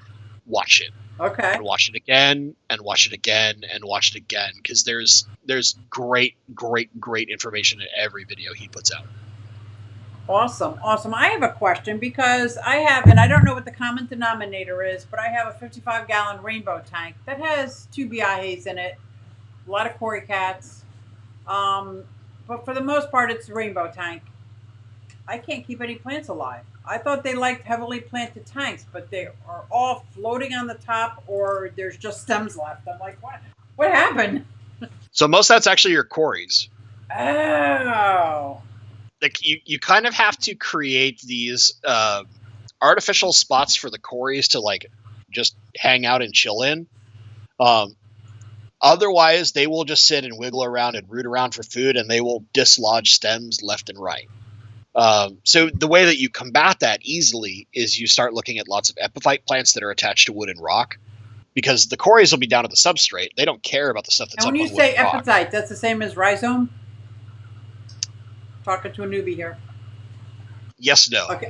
watch it. Okay. And watch it again, and watch it again, and watch it again, because there's great information in every video he puts out. Awesome. I have a question because I have, and I don't know what the common denominator is, but I have a 55-gallon rainbow tank that has 2 biahes in it, a lot of cory cats, but for the most part, it's a rainbow tank. I can't keep any plants alive. I thought they liked heavily planted tanks, but they are all floating on the top, or there's just stems left. I'm like, what happened? So most of that's actually your cories. Oh. Like you kind of have to create these artificial spots for the cories to like just hang out and chill in. Otherwise, they will just sit and wiggle around and root around for food, and they will dislodge stems left and right. So the way that you combat that easily is you start looking at lots of epiphyte plants that are attached to wood and rock, because the cories will be down at the substrate. They don't care about the stuff that's up on wood and rock. And when you say epiphyte, that's the same as rhizome? Talking to a newbie here. Yes, no. Okay.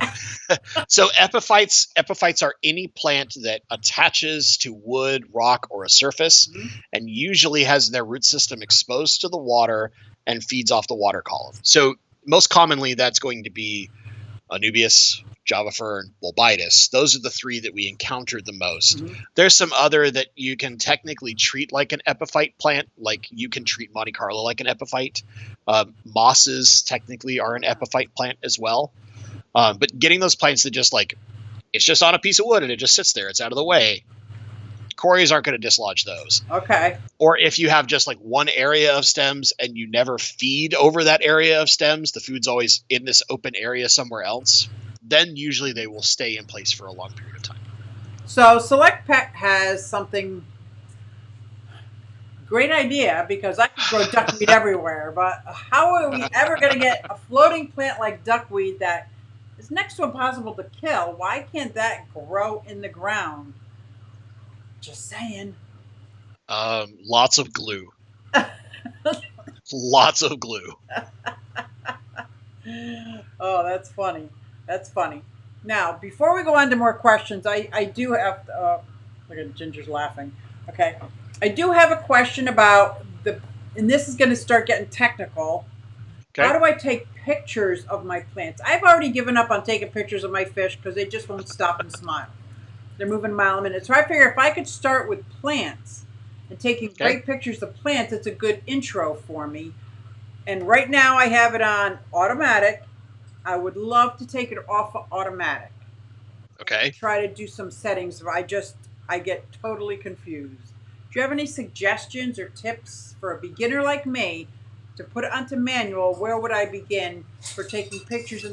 So epiphytes are any plant that attaches to wood, rock, or a surface, and usually has their root system exposed to the water and feeds off the water column. So most commonly, that's going to be Anubias, Java fern, Bulbitis. Those are the 3 that we encountered the most. There's some other that you can technically treat like an epiphyte plant, like you can treat Monte Carlo like an epiphyte. Mosses technically are an epiphyte plant as well. But getting those plants that just like, it's just on a piece of wood and it just sits there, it's out of the way, cories aren't going to dislodge those. Okay. Or if you have just like one area of stems and you never feed over that area of stems, the food's always in this open area somewhere else, then usually they will stay in place for a long period of time. So Select Pet has something, great idea, because I could grow duckweed everywhere, but how are we ever going to get a floating plant like duckweed that is next to impossible to kill? Why can't that grow in the ground? Just saying. Lots of glue. Lots of glue. Oh, that's funny. That's funny. Now, before we go on to more questions, I do have, look at Ginger's laughing. Okay. I do have a question about and this is going to start getting technical. Okay. How do I take pictures of my plants? I've already given up on taking pictures of my fish because they just won't stop and smile. They're moving a mile a minute. So I figure if I could start with plants and taking great pictures of plants, it's a good intro for me. And right now I have it on automatic. I would love to take it off of automatic. Okay. Try to do some settings. I get totally confused. Do you have any suggestions or tips for a beginner like me to put it onto manual? Where would I begin for taking pictures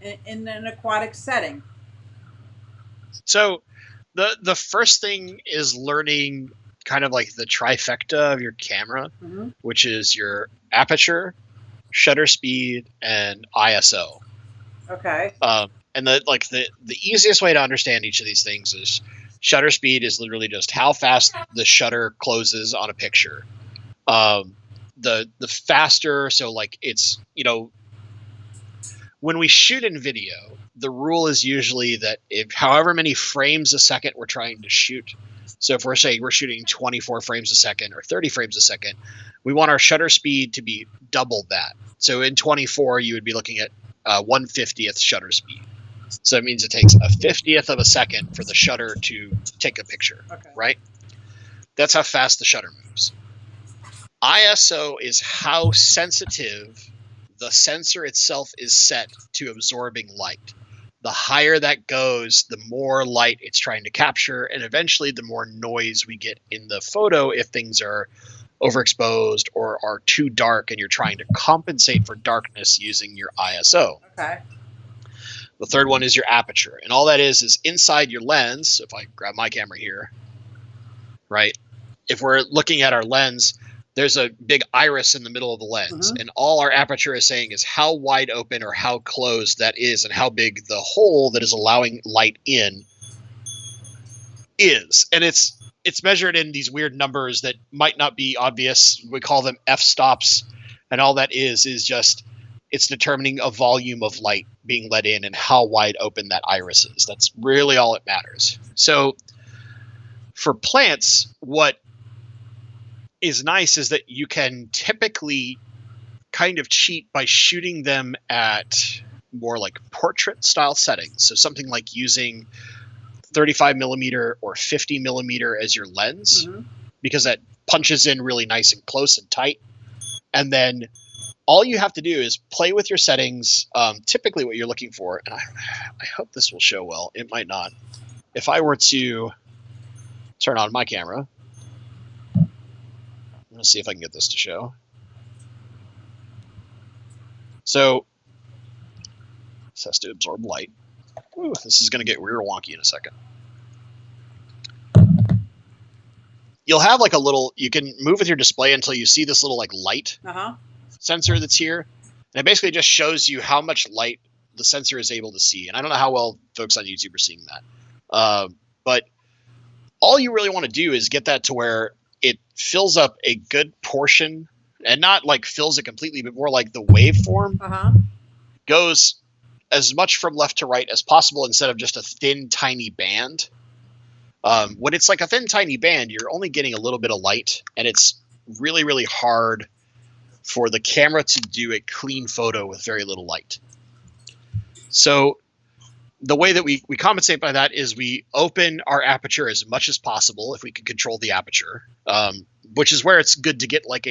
in an aquatic setting? So the first thing is learning kind of like the trifecta of your camera, which is your aperture, shutter speed, and ISO. Okay. And the easiest way to understand each of these things is shutter speed is literally just how fast the shutter closes on a picture. The faster, so like it's, when we shoot in video, the rule is usually that if however many frames a second we're trying to shoot. So if we're saying we're shooting 24 frames a second or 30 frames a second, we want our shutter speed to be double that. So in 24, you would be looking at 1/50th shutter speed. So it means it takes a 50th of a second for the shutter to take a picture, right? That's how fast the shutter moves. ISO is how sensitive the sensor itself is set to absorbing light. The higher that goes, the more light it's trying to capture, and eventually the more noise we get in the photo if things are overexposed or are too dark and you're trying to compensate for darkness using your ISO. Okay. The third one is your aperture, and all that is inside your lens. If I grab my camera here, right? If we're looking at our lens, there's a big iris in the middle of the lens, and all our aperture is saying is how wide open or how closed that is and how big the hole that is allowing light in is. And it's measured in these weird numbers that might not be obvious. We call them f-stops, and all that is just it's determining a volume of light being let in and how wide open that iris is. That's really all that matters. So for plants, what is nice is that you can typically kind of cheat by shooting them at more like portrait style settings. So something like using 35 millimeter or 50 millimeter as your lens, because that punches in really nice and close and tight. And then all you have to do is play with your settings. Typically what you're looking for, and I hope this will show well. It might not. If I were to turn on my camera, let's see if I can get this to show. So this has to absorb light. Ooh, this is going to get real wonky in a second. You'll have like a little, you can move with your display until you see this little like light sensor that's here. And it basically just shows you how much light the sensor is able to see. And I don't know how well folks on YouTube are seeing that. But all you really want to do is get that to where it fills up a good portion, and not like fills it completely, but more like the waveform goes as much from left to right as possible instead of just a thin, tiny band. When it's like a thin, tiny band, you're only getting a little bit of light, and it's really, really hard for the camera to do a clean photo with very little light. So the way that we compensate by that is we open our aperture as much as possible if we can control the aperture, which is where it's good to get like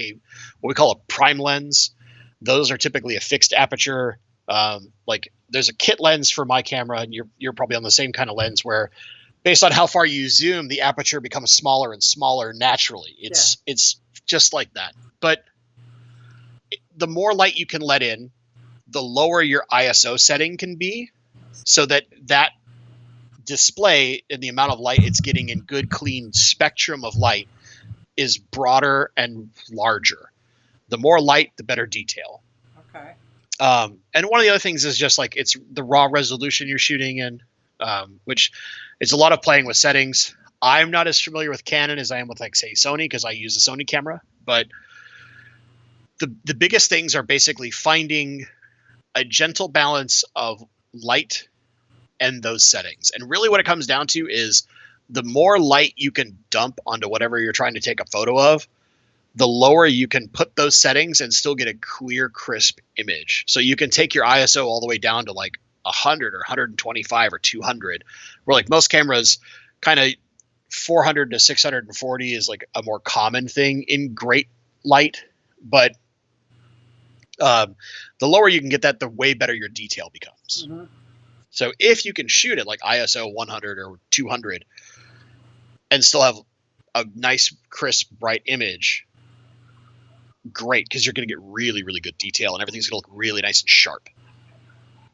what we call a prime lens. Those are typically a fixed aperture. Like there's a kit lens for my camera, and you're probably on the same kind of lens where based on how far you zoom, the aperture becomes smaller and smaller naturally. It's just like that. But the more light you can let in, the lower your ISO setting can be, so that display and the amount of light it's getting in good, clean spectrum of light is broader and larger. The more light, the better detail. Okay. And one of the other things is just like it's the raw resolution you're shooting in, which it's a lot of playing with settings. I'm not as familiar with Canon as I am with, like, say, Sony, because I use a Sony camera. But the biggest things are basically finding a gentle balance of light and those settings. And really what it comes down to is the more light you can dump onto whatever you're trying to take a photo of, the lower you can put those settings and still get a clear, crisp image. So you can take your ISO all the way down to like 100 or 125 or 200, where like most cameras kind of 400 to 640 is like a more common thing in great light. But the lower you can get that, the way better your detail becomes. Mm-hmm. So if you can shoot at like ISO 100 or 200 and still have a nice, crisp, bright image, great, because you're going to get really, really good detail and everything's going to look really nice and sharp.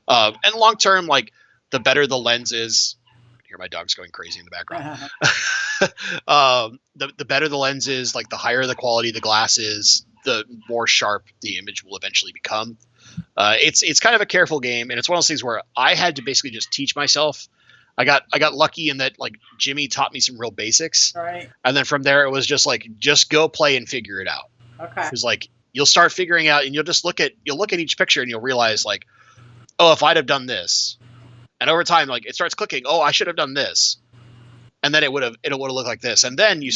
And long term, like the better the lens is, I hear my dog's going crazy in the background. The better the lens is, like the higher the quality of the glass is, the more sharp the image will eventually become. It's kind of a careful game, and it's one of those things where I had to basically just teach myself. I got lucky in that like Jimmy taught me some real basics, right? And then from there it was just like just go play and figure it out. Okay. It was like you'll start figuring out, and you'll look at each picture and you'll realize like, oh, if I'd have done this, and over time like it starts clicking. Oh, I should have done this, and then it would have looked like this, and then you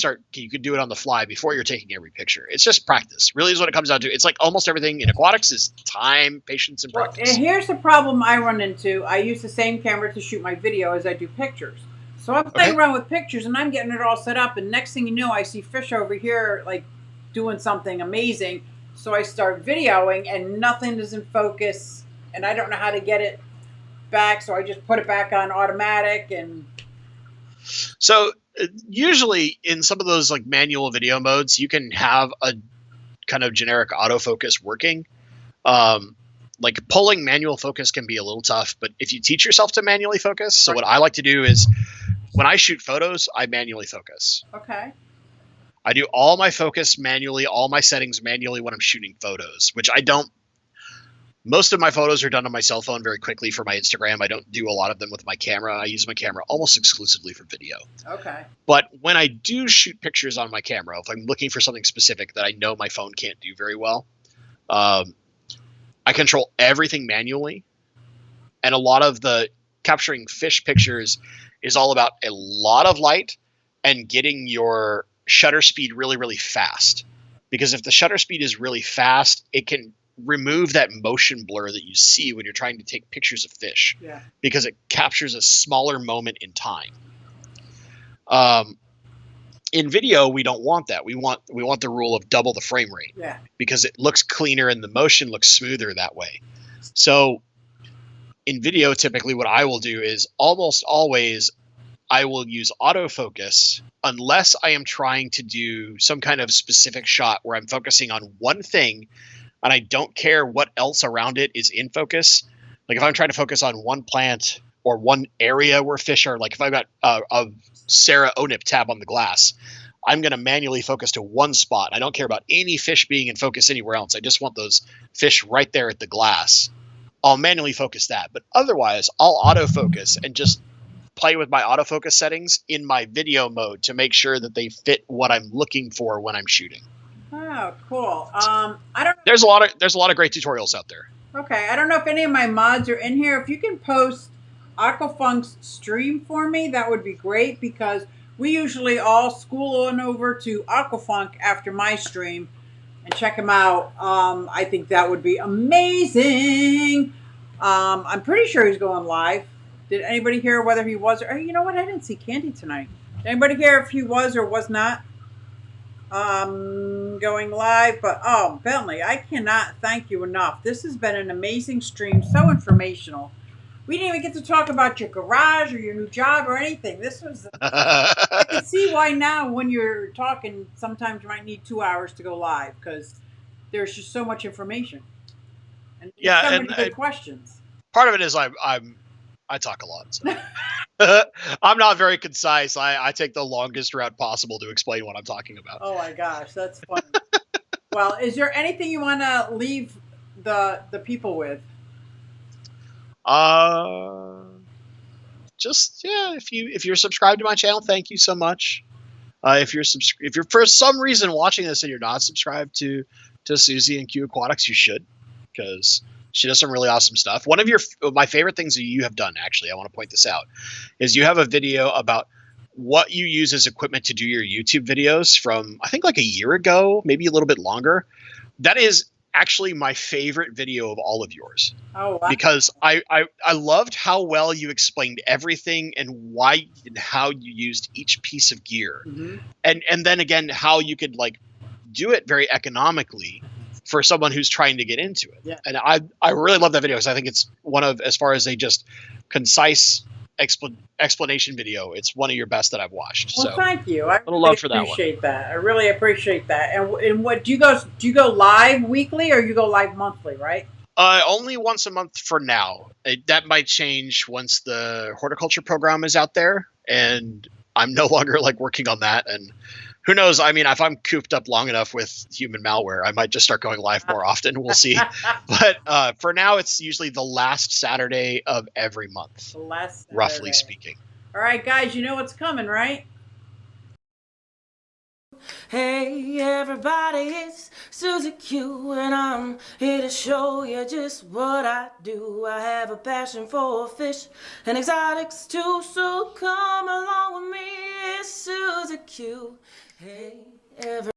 could do it on the fly before you're taking every picture. It's just practice, really, is what it comes down to. It's like almost everything in aquatics is time, patience, and practice. Well, and here's the problem I run into. I use the same camera to shoot my video as I do pictures. So I'm playing around with pictures, and I'm getting it all set up, and next thing you know, I see fish over here like doing something amazing. So I start videoing, and nothing is in focus, and I don't know how to get it back, so I just put it back on automatic. And so usually in some of those like manual video modes, you can have a kind of generic autofocus working. Like pulling manual focus can be a little tough, but if you teach yourself to manually focus, so what I like to do is when I shoot photos, I manually focus. Okay. I do all my focus manually, all my settings manually when I'm shooting photos, which I don't. Most of my photos are done on my cell phone very quickly for my Instagram. I don't do a lot of them with my camera. I use my camera almost exclusively for video. Okay. But when I do shoot pictures on my camera, if I'm looking for something specific that I know my phone can't do very well, I control everything manually. And a lot of the capturing fish pictures is all about a lot of light and getting your shutter speed really, really fast. Because if the shutter speed is really fast, it can remove that motion blur that you see when you're trying to take pictures of fish. Yeah. Because it captures a smaller moment in time. In video, we don't want that. We want the rule of double the frame rate. Yeah. Because it looks cleaner and the motion looks smoother that way. So in video, typically what I will do is almost always I will use autofocus unless I am trying to do some kind of specific shot where I'm focusing on one thing and I don't care what else around it is in focus. Like if I'm trying to focus on one plant or one area where fish are, like if I've got a Sarah Onip tab on the glass, I'm going to manually focus to one spot. I don't care about any fish being in focus anywhere else. I just want those fish right there at the glass. I'll manually focus that. But otherwise, I'll autofocus and just play with my autofocus settings in my video mode to make sure that they fit what I'm looking for when I'm shooting. Oh, cool. I don't. There's a lot of great tutorials out there. Okay, I don't know if any of my mods are in here. If you can post Aquafunk's stream for me, that would be great, because we usually all school on over to Aquafunk after my stream and check him out. I think that would be amazing. I'm pretty sure he's going live. Did anybody hear whether he was, or you know what? I didn't see Candy tonight. Did anybody hear if he was or was not going live? But oh, Bentley, I cannot thank you enough. This has been an amazing stream, so informational. We didn't even get to talk about your garage or your new job or anything. This was, I can see why now when you're talking, sometimes you might need 2 hours to go live, because there's just so much information. And so many good questions. Part of it is I talk a lot. So. I'm not very concise. I take the longest route possible to explain what I'm talking about. Oh my gosh, that's funny. Well, is there anything you want to leave the people with? If you're subscribed to my channel, thank you so much. If you're for some reason watching this and you're not subscribed to Susie and Q Aquatics, you should, because She does some really awesome stuff. One of my favorite things that you have done, actually, I want to point this out, is you have a video about what you use as equipment to do your YouTube videos from, I think, like a year ago, maybe a little bit longer. That is actually my favorite video of all of yours. Oh, wow. Because I loved how well you explained everything and why and how you used each piece of gear. Mm-hmm. And then again, how you could like do it very economically for someone who's trying to get into it. Yeah. And I really love that video because I think it's one of, as far as a just concise explanation video, it's one of your best that I've watched. Well, so thank you. I little love for that one. appreciate that. I really appreciate that. And what do you go live weekly or you go live monthly, right? Only once a month for now. That might change once the horticulture program is out there and I'm no longer like working on that. And who knows? I mean, if I'm cooped up long enough with human malware, I might just start going live more often. We'll see. But for now, it's usually the last Saturday of every month, The last Saturday. roughly speaking. All right, guys, you know what's coming, right? Hey everybody, it's Susie Q and I'm here to show you just what I do. I have a passion for fish and exotics too, so come along with me. It's Susie Q. Hey everybody.